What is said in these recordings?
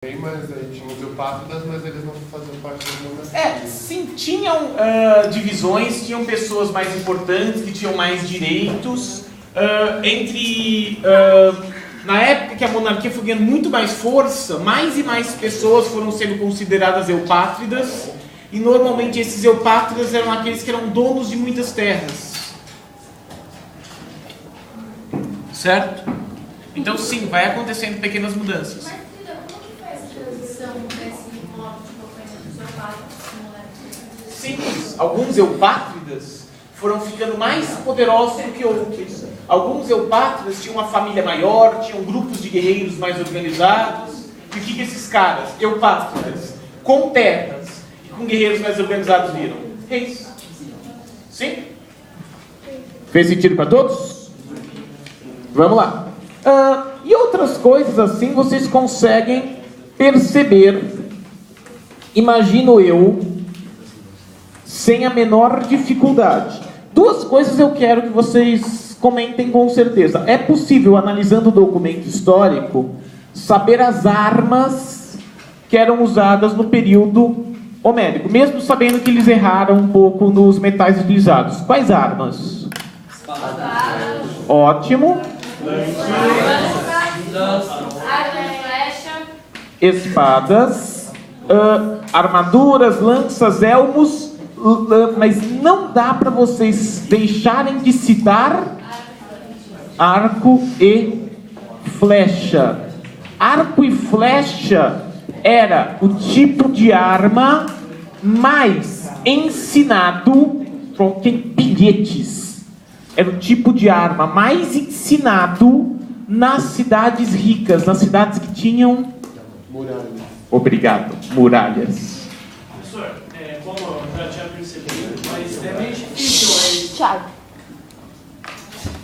Mas aí tinha os eupátridas, mas eles não faziam parte das monarquias. Sim, tinham divisões, tinham pessoas mais importantes que tinham mais direitos. Na época que a monarquia foi ganhando muito mais força, mais e mais pessoas foram sendo consideradas eupátridas, e normalmente esses eupátridas eram aqueles que eram donos de muitas terras. Certo? Então sim, vai acontecendo pequenas mudanças. Mas, Frida, como que foi essa transição desse modo de governo dos eupátridas? Simples. Alguns eupátridas foram ficando mais poderosos do que outros. Alguns eupátridas tinham uma família maior, tinham grupos de guerreiros mais organizados. E o que esses caras, eupátridas, com terras e com guerreiros mais organizados viram? Reis. Sim? Fez sentido para todos? Vamos lá. E outras coisas assim vocês conseguem perceber, imagino eu, sem a menor dificuldade. Duas coisas eu quero que vocês comentem com certeza. É possível, analisando o documento histórico, saber as armas que eram usadas no período homérico, mesmo sabendo que eles erraram um pouco nos metais utilizados. Quais armas? Espada. Ótimo. Espadas, armaduras, lanças, elmos, mas não dá para vocês deixarem de citar arco e flecha. Arco e flecha era o tipo de arma mais ensinado, troquem bilhetes. Era o tipo de arma mais ensinado nas cidades ricas, nas cidades que tinham... Muralhas. Obrigado, muralhas. Professor, como eu já tinha percebido, mas é meio difícil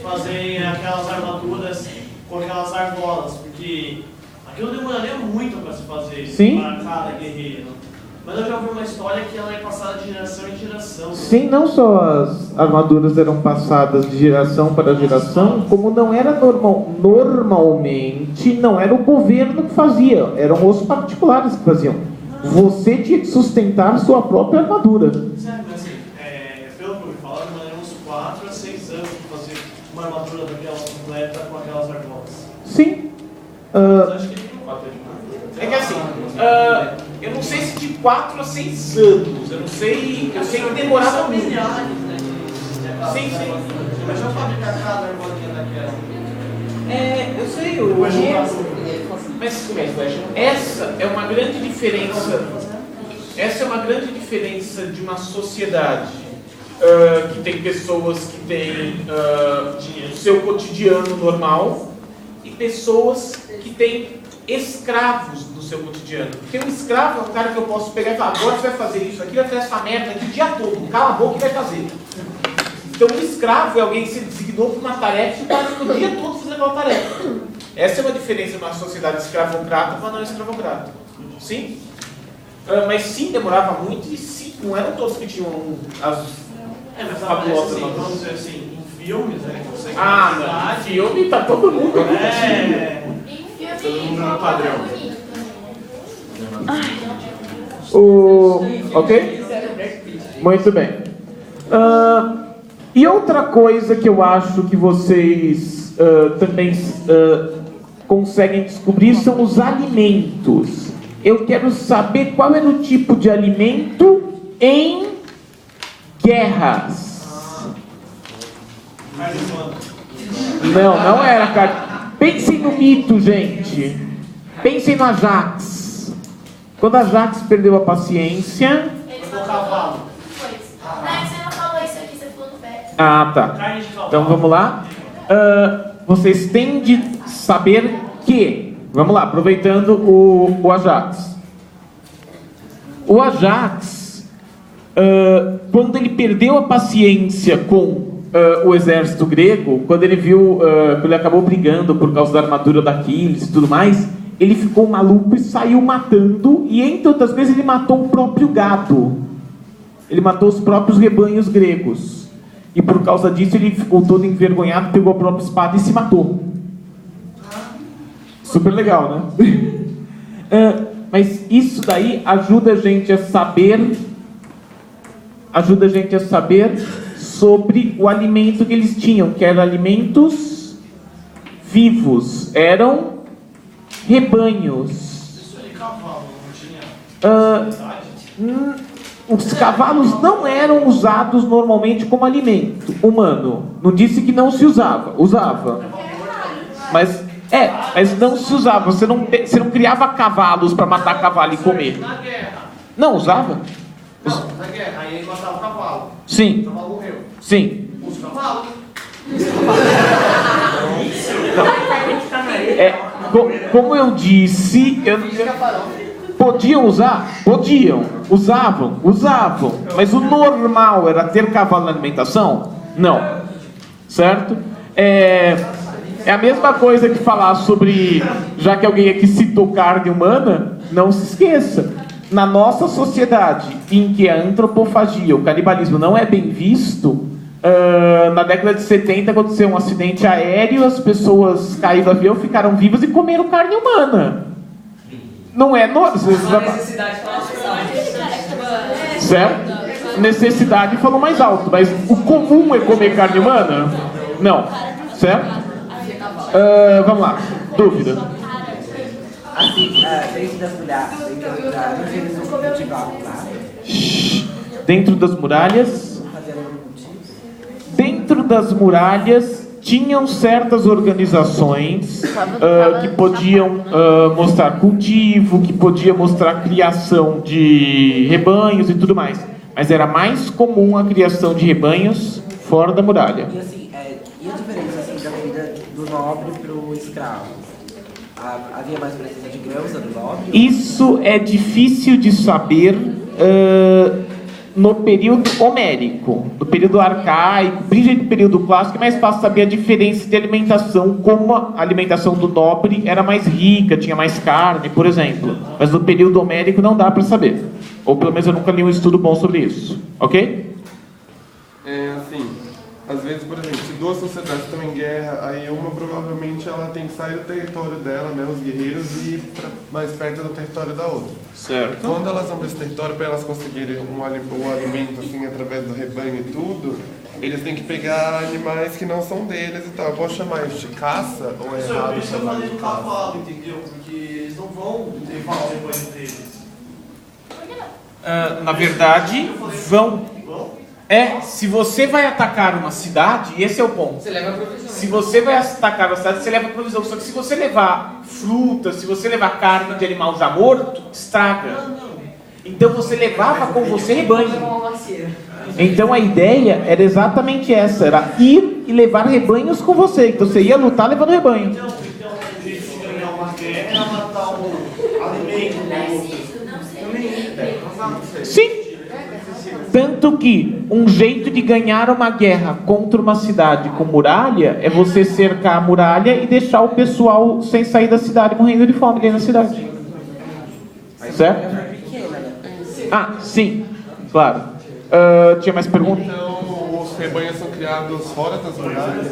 fazer aquelas armaduras com aquelas argolas, porque aquilo demoraria muito para se fazer. Sim. Para cada guerreiro. Mas eu já ouvi uma história que ela é passada de geração em geração. Sim, não só as armaduras eram passadas de geração para geração, como não era normalmente, não era o governo que fazia, eram os particulares que faziam. Você tinha que sustentar sua própria armadura. Certo, mas assim, pelo que eu me falaram, demorou uns 4 a 6 anos para fazer uma armadura daquela completa com aquelas argolas. Sim. Mas acho que não pode ter. É que assim, eu não sei se de 4 a 6 anos, eu sei que demorava muito. Milhares, né? Sim. Mas já fabricar cada argolinha daquela. Eu sei, mas essa é uma grande diferença. Essa é uma grande diferença de uma sociedade que tem pessoas que têm o seu cotidiano normal e pessoas que têm escravos no seu cotidiano. Porque um escravo é um cara que eu posso pegar e falar: agora você vai fazer isso aqui, vai fazer essa merda aqui o dia todo, cala a boca e vai fazer. Então um escravo é alguém que se designou para uma tarefa e está o dia todo fazendo aquela tarefa. Essa é uma diferença de uma sociedade escravocrata para não escravocrata. Sim? Mas sim, demorava muito e sim, não eram todos que tinham as Mas fabulosas assim, armaduras. vamos dizer assim, em filmes, né? Que você No filme tá todo mundo Em filme, no padrão. Ok? Muito bem. E outra coisa que eu acho que vocês também conseguem descobrir são os alimentos. Eu quero saber qual era o tipo de alimento em guerras. Não era carne. Pensem no mito, gente. Pensem no Ajax. Quando Ajax perdeu a paciência... ele falou. Não, você não falou isso aqui, você falou no pé. Ah, tá. Então vamos lá. Vocês têm de saber que... Vamos lá, aproveitando o Ajax. O Ajax, quando ele perdeu a paciência com o exército grego, quando ele viu que ele acabou brigando por causa da armadura da Aquiles e tudo mais, ele ficou maluco e saiu matando, e entre outras vezes ele matou o próprio gado. Ele matou os próprios rebanhos gregos. E por causa disso ele ficou todo envergonhado, pegou a própria espada e se matou. Super legal, né? Mas isso daí ajuda a gente a saber sobre o alimento que eles tinham, que eram alimentos vivos, eram rebanhos. Isso aí, cavalo, não tinha. Os cavalos não eram usados normalmente como alimento humano. Não disse que não se usava, usava. Mas não se usava. Você não criava cavalos para matar cavalo e comer. Na guerra. Não usava? Não, na guerra. Aí ele matava o cavalo. Sim. O cavalo morreu. Sim. Os cavalos. Como eu disse, podiam usar? Podiam. Usavam? Mas o normal era ter cavalo na alimentação? Não. Certo? É a mesma coisa que falar sobre, já que alguém aqui citou carne humana, não se esqueça. Na nossa sociedade, em que a antropofagia, o canibalismo não é bem visto, na década de 70 aconteceu um acidente aéreo, as pessoas caíram do avião, ficaram vivas e comeram carne humana. Não é necessidade certo? Necessidade falou mais alto, mas o comum é comer carne humana? Não. Certo? Vamos lá. Dúvida. Assim, dentro das muralhas, eles não cultivavam lá. Dentro das muralhas? Dentro das muralhas tinham certas organizações que podiam mostrar cultivo, que podiam mostrar criação de rebanhos e tudo mais. Mas era mais comum a criação de rebanhos fora da muralha. E assim, e a diferença assim, da vida do nobre pro escravo? Havia mais presença de grãos do nobre? Isso é difícil de saber no período homérico, no período arcaico, principalmente no período clássico, é mais fácil saber a diferença de alimentação, como a alimentação do nobre era mais rica, tinha mais carne, por exemplo. Mas no período homérico não dá para saber. Ou pelo menos eu nunca li um estudo bom sobre isso. Ok? Assim, às vezes, por exemplo, se duas sociedades estão em guerra, aí uma provavelmente ela tem que sair do território dela, né, os guerreiros, e ir mais perto do território da outra. Certo. Quando elas vão para esse território, para elas conseguirem um alimento assim, através do rebanho e tudo, eles têm que pegar animais que não são deles e tal. Eu posso chamar isso de caça ou é errado Isso eu chamar falei de do caça? cavalo, entendeu? Porque eles não vão levar o rebanho deles. Na verdade, vão. Se você vai atacar uma cidade, esse é o ponto. Você leva a provisão. Se você vai atacar uma cidade, você leva provisão. Só que se você levar fruta, se você levar carne de animal já morto, estraga. Então você levava com você rebanho. Então a ideia era exatamente essa, era ir e levar rebanhos com você. Então você ia lutar levando rebanho. Então o jeito de ganhar uma guerra era matar um alimento. Sim. Tanto que um jeito de ganhar uma guerra contra uma cidade com muralha é você cercar a muralha e deixar o pessoal sem sair da cidade morrendo de fome dentro da cidade. Certo? Ah, sim, claro. Tinha mais perguntas? Então, os rebanhos são criados fora das muralhas?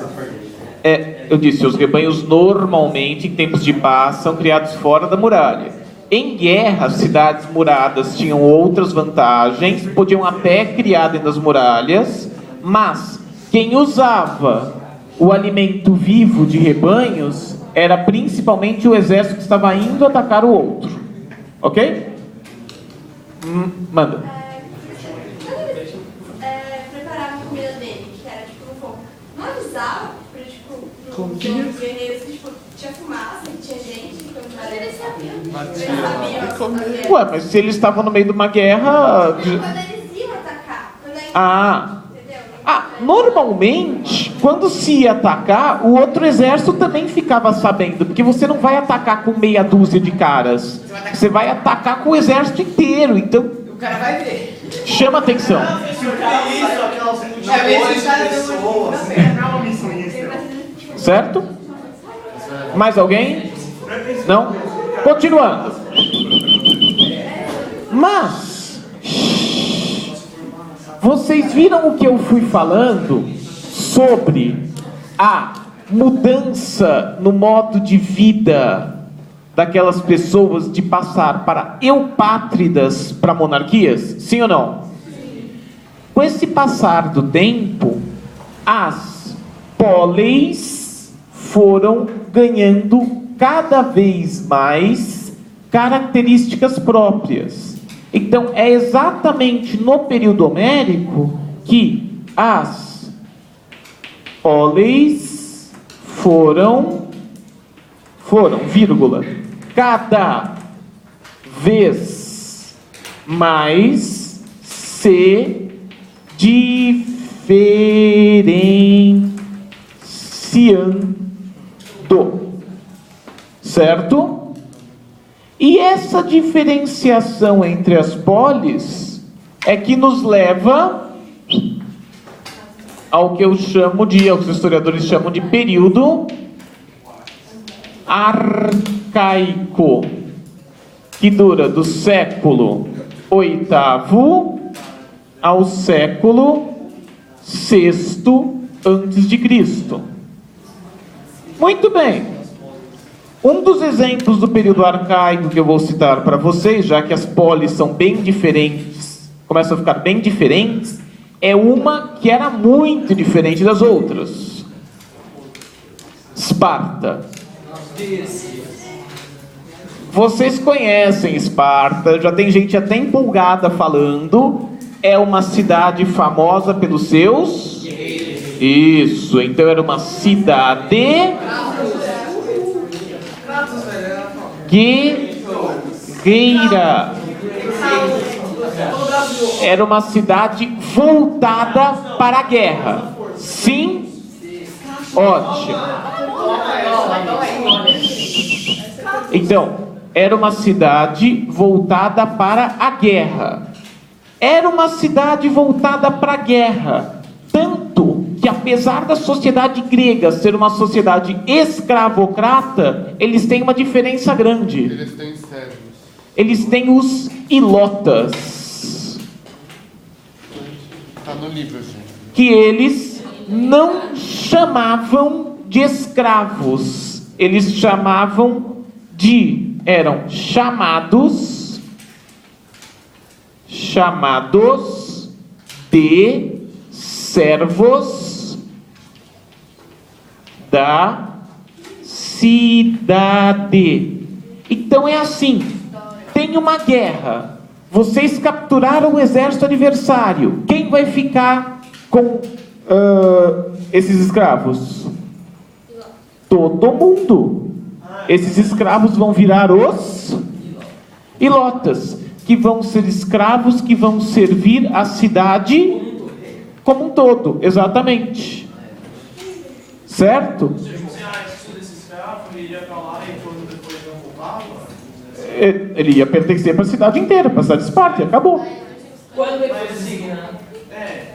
Eu disse, os rebanhos normalmente, em tempos de paz, são criados fora da muralha. Em guerra, cidades muradas tinham outras vantagens, podiam até criar dentro das muralhas, mas quem usava o alimento vivo de rebanhos era principalmente o exército que estava indo atacar o outro. Ok? Manda. Quando eles preparavam a comida dele, que era tipo no fogo, não avisava para os guerreiros que tipo, tinha fumaça, que tinha gente, mas eles sabiam. Eles sabiam. Ué, mas se eles estavam no meio de uma guerra... Quando eles iam atacar. Entendeu? Normalmente, quando se ia atacar, o outro exército também ficava sabendo, porque você não vai atacar com meia dúzia de caras, você vai atacar com o exército inteiro, então O cara vai ver. chama atenção. Aquelas multidões de pessoas. Certo? Mais alguém? Não? Continuando. Mas vocês viram o que eu fui falando sobre a mudança no modo de vida daquelas pessoas de passar para eupátridas para monarquias? Sim ou não? Com esse passar do tempo, as póleis foram ganhando cada vez mais características próprias. Então, é exatamente no período homérico que as póleis foram, vírgula, cada vez mais se diferenciando, certo? E essa diferenciação entre as polis é que nos leva ao que eu chamo de, ao que os historiadores chamam de período arcaico, que dura do século VIII ao século VI antes de Cristo. Muito bem. Um dos exemplos do período arcaico que eu vou citar para vocês, já que as polis são bem diferentes, começam a ficar bem diferentes, é uma que era muito diferente das outras. Esparta. Vocês conhecem Esparta, já tem gente até empolgada falando. É uma cidade famosa pelos seus... Isso, então era uma cidade guerreira. Era uma cidade voltada para a guerra. Sim? Ótimo. Então, era uma cidade voltada para a guerra. Era uma cidade voltada para a guerra. Tanto que, apesar da sociedade grega ser uma sociedade escravocrata, eles têm uma diferença grande. Eles têm servos. Eles têm os ilotas. Está no livro, gente. Que eles não chamavam de escravos. Eles chamavam de... eram chamados de servos da cidade. Então é assim, tem uma guerra, vocês capturaram o exército adversário, quem vai ficar com esses escravos? Todo mundo. Esses escravos vão virar os ilotas, que vão ser escravos que vão servir a cidade como um todo, exatamente. Certo? Ele ia pertencer para a cidade inteira, para a cidade de Esparta, e acabou. Quando ele foi designado?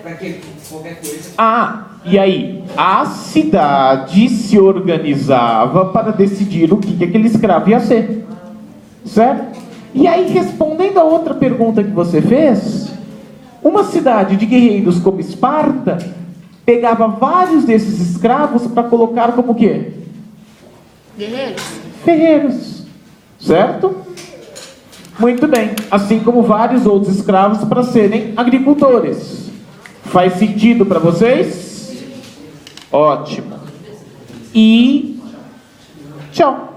Para que qualquer coisa. Ah, e aí? A cidade se organizava para decidir o que aquele escravo ia ser. Certo? E aí, respondendo a outra pergunta que você fez, uma cidade de guerreiros como Esparta pegava vários desses escravos para colocar como o quê? Guerreiros? Ferreiros. Certo? Muito bem. Assim como vários outros escravos para serem agricultores. Faz sentido para vocês? Ótimo. E tchau.